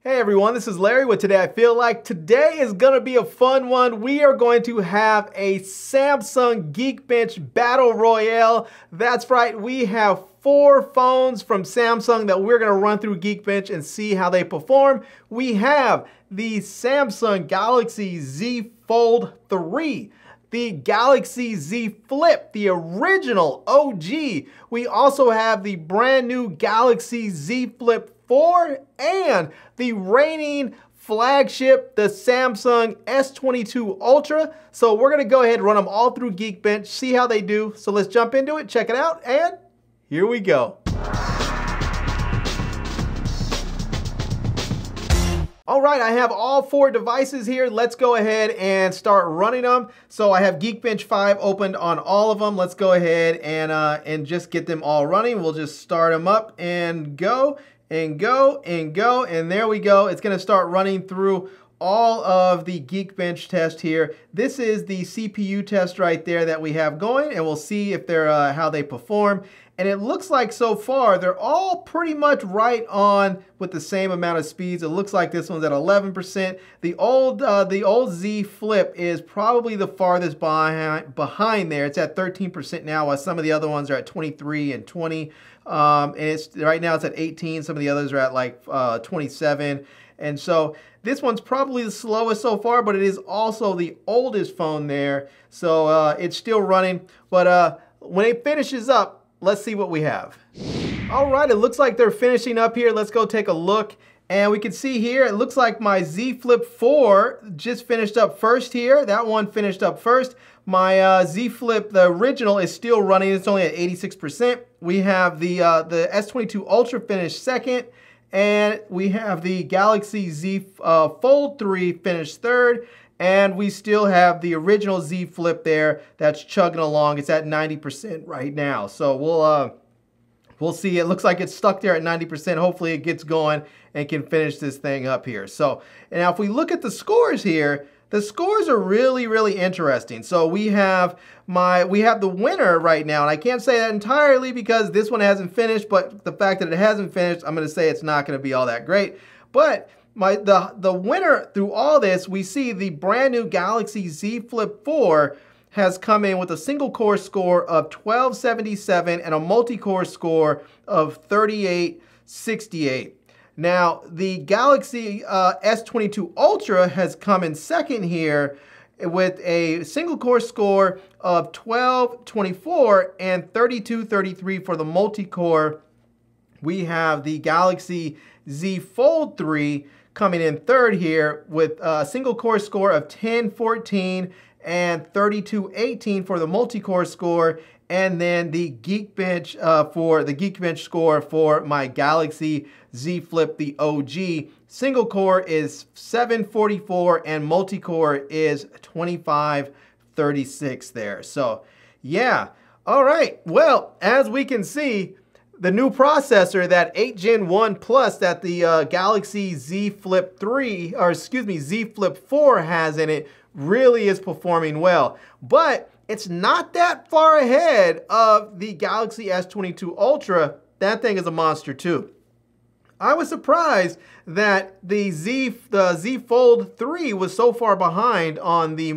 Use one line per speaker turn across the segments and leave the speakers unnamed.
Hey everyone, this is Larry with Today I Feel Like. Today is going to be a fun one. We are going to have a Samsung Geekbench Battle Royale. That's right, we have 4 phones from Samsung that we're going to run through Geekbench and see how they perform. We have the Samsung Galaxy Z Fold 3. The Galaxy Z Flip, the original OG. We also have the brand new Galaxy Z Flip 4 and the reigning flagship, the Samsung S22 Ultra. So we're gonna go ahead and run them all through Geekbench, see how they do. So let's jump into it, check it out, and here we go. All right, I have all 4 devices here. Let's go ahead and start running them. So I have Geekbench 5 opened on all of them. Let's go ahead and just get them all running. We'll just start them up and go, and go, and go, and there we go. It's gonna start running through all of the Geekbench test here. This is the CPU test right there that we have going, and we'll see if they're how they perform. And it looks like so far they're all pretty much right on with the same amount of speeds. It looks like this one's at 11%. The old Z Flip is probably the farthest behind there. It's at 13% now, while some of the other ones are at 23 and 20. And it's right now it's at 18. Some of the others are at like 27. And so this one's probably the slowest so far, but it is also the oldest phone there. So it's still running. But when it finishes up, let's see what we have. All right, it looks like they're finishing up here. Let's go take a look. And we can see here, it looks like my Z Flip 4 just finished up first here. That one finished up first. My Z Flip, the original, is still running. It's only at 86%. We have the S22 Ultra finished second. And we have the Galaxy Z Fold 3 finished third. And we still have the original Z Flip there that's chugging along. It's at 90% right now. So we'll see. It looks like it's stuck there at 90%. Hopefully it gets going and can finish this thing up here. So, and now if we look at the scores here, the scores are really, really interesting. So we have the winner right now, and I can't say that entirely because this one hasn't finished, but the fact that it hasn't finished, I'm gonna say it's not gonna be all that great. But the winner through all this, we see the brand new Galaxy Z Flip 4 has come in with a single core score of 1277 and a multi-core score of 3868. Now, the Galaxy S22 Ultra has come in second here with a single core score of 1224 and 3233 for the multi-core. We have the Galaxy Z Fold 3 coming in third here with a single core score of 1014 and 3218 for the multi-core score. And then the Geekbench for the Geekbench score for my Galaxy Z Flip, the OG. Single core is 744 and multi-core is 2536 there. So yeah, all right. Well, as we can see, the new processor, that 8 Gen 1 Plus that the Galaxy Z Flip 3, or excuse me, Z Flip 4 has in it, really is performing well. But it's not that far ahead of the Galaxy S22 Ultra. That thing is a monster too. I was surprised that the Z Fold 3 was so far behind on the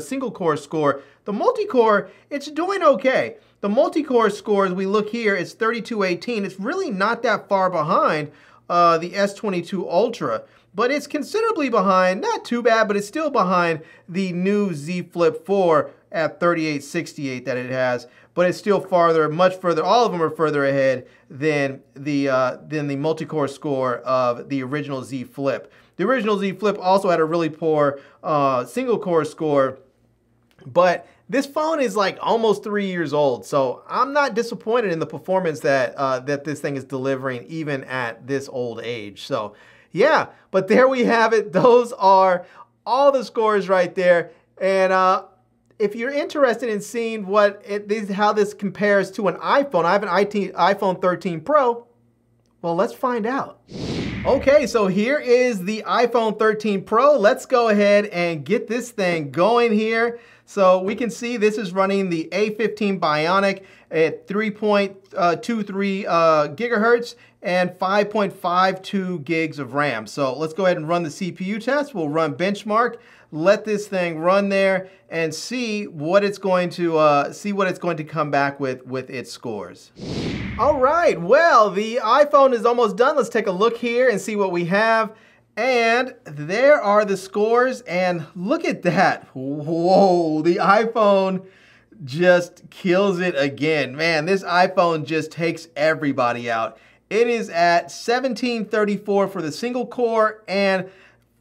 single core score. The multi-core, it's doing okay. The multi-core score, as we look here, it's 3218. It's really not that far behind the S22 Ultra, but it's considerably behind, not too bad, but it's still behind the new Z Flip 4 at 3868 that it has, but it's still farther, much further. All of them are further ahead than the multi-core score of the original Z Flip. The original Z Flip also had a really poor single core score, but this phone is like almost 3 years old, so I'm not disappointed in the performance that this thing is delivering even at this old age. So yeah, but there we have it. Those are all the scores right there. And if you're interested in seeing how this compares to an iPhone, I have an iPhone 13 Pro. Well, let's find out. Okay, so here is the iPhone 13 Pro. Let's go ahead and get this thing going here. So we can see this is running the A15 Bionic at 3.23 gigahertz and 5.52 gigs of RAM. So let's go ahead and run the CPU test. We'll run benchmark, let this thing run there and see what it's going to come back with its scores. All right, well, the iPhone is almost done. Let's take a look here and see what we have. And there are the scores, and look at that. Whoa, the iPhone just kills it again. Man, this iPhone just takes everybody out. It is at 1734 for the single core and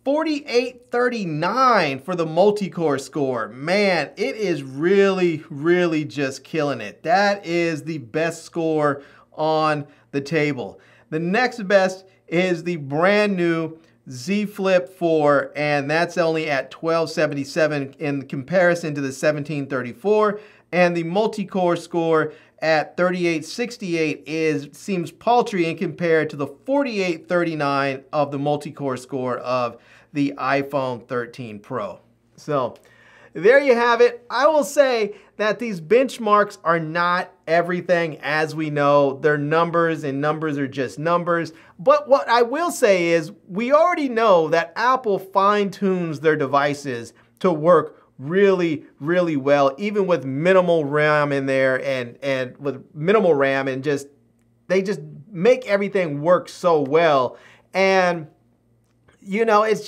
4839 for the multi-core score. Man, it is really, really just killing it. That is the best score on the table. The next best is the brand new Z Flip 4, and that's only at 1277 in comparison to the 1734. And the multi-core score at 3868 seems paltry in compared to the 4839 of the multi-core score of the iPhone 13 Pro. So there you have it. I will say that these benchmarks are not everything, as we know. They're numbers, and numbers are just numbers. But what I will say is we already know that Apple fine-tunes their devices to work really, really well, even with minimal RAM in there and with minimal RAM, and they just make everything work so well. And you know, it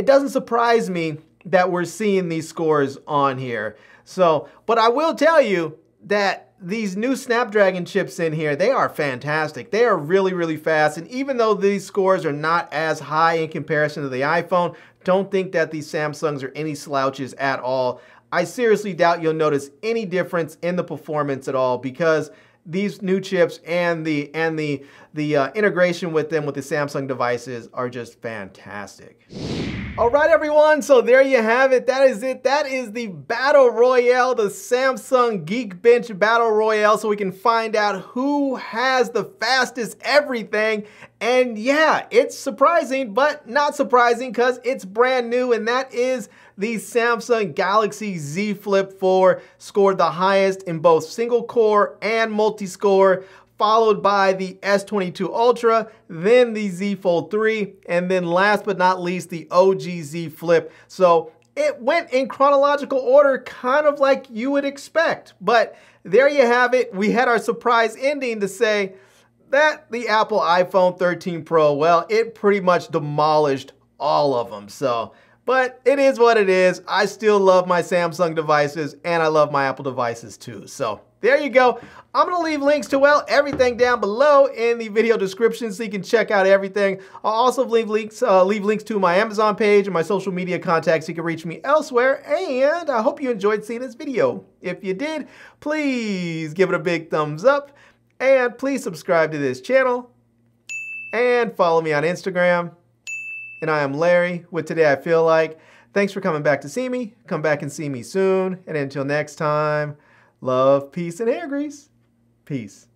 doesn't surprise me that we're seeing these scores on here. So, but I will tell you that these new Snapdragon chips in here, they are fantastic. They are really, really fast. And even though these scores are not as high in comparison to the iPhone, don't think that these Samsungs are any slouches at all. I seriously doubt you'll notice any difference in the performance at all, because these new chips and the integration with them with the Samsung devices are just fantastic. All right, everyone, so there you have it. That is it. That is the Battle Royale, the Samsung Geekbench Battle Royale, so we can find out who has the fastest everything. And yeah, it's surprising, but not surprising because it's brand new, and that is the Samsung Galaxy Z Flip 4, scored the highest in both single core and multi-score, followed by the S22 Ultra, then the Z Fold 3, and then last but not least, the OG Z Flip. So it went in chronological order, kind of like you would expect. But there you have it. We had our surprise ending to say that the Apple iPhone 13 Pro, well, it pretty much demolished all of them. So, but it is what it is. I still love my Samsung devices, and I love my Apple devices too. So there you go. I'm going to leave links to, well, everything down below in the video description so you can check out everything. I'll also leave links to my Amazon page and my social media contacts so you can reach me elsewhere. And I hope you enjoyed seeing this video. If you did, please give it a big thumbs up. And please subscribe to this channel. And follow me on Instagram. And I am Larry with Today I Feel Like. Thanks for coming back to see me. Come back and see me soon. And until next time, love, peace, and hair grease. Peace.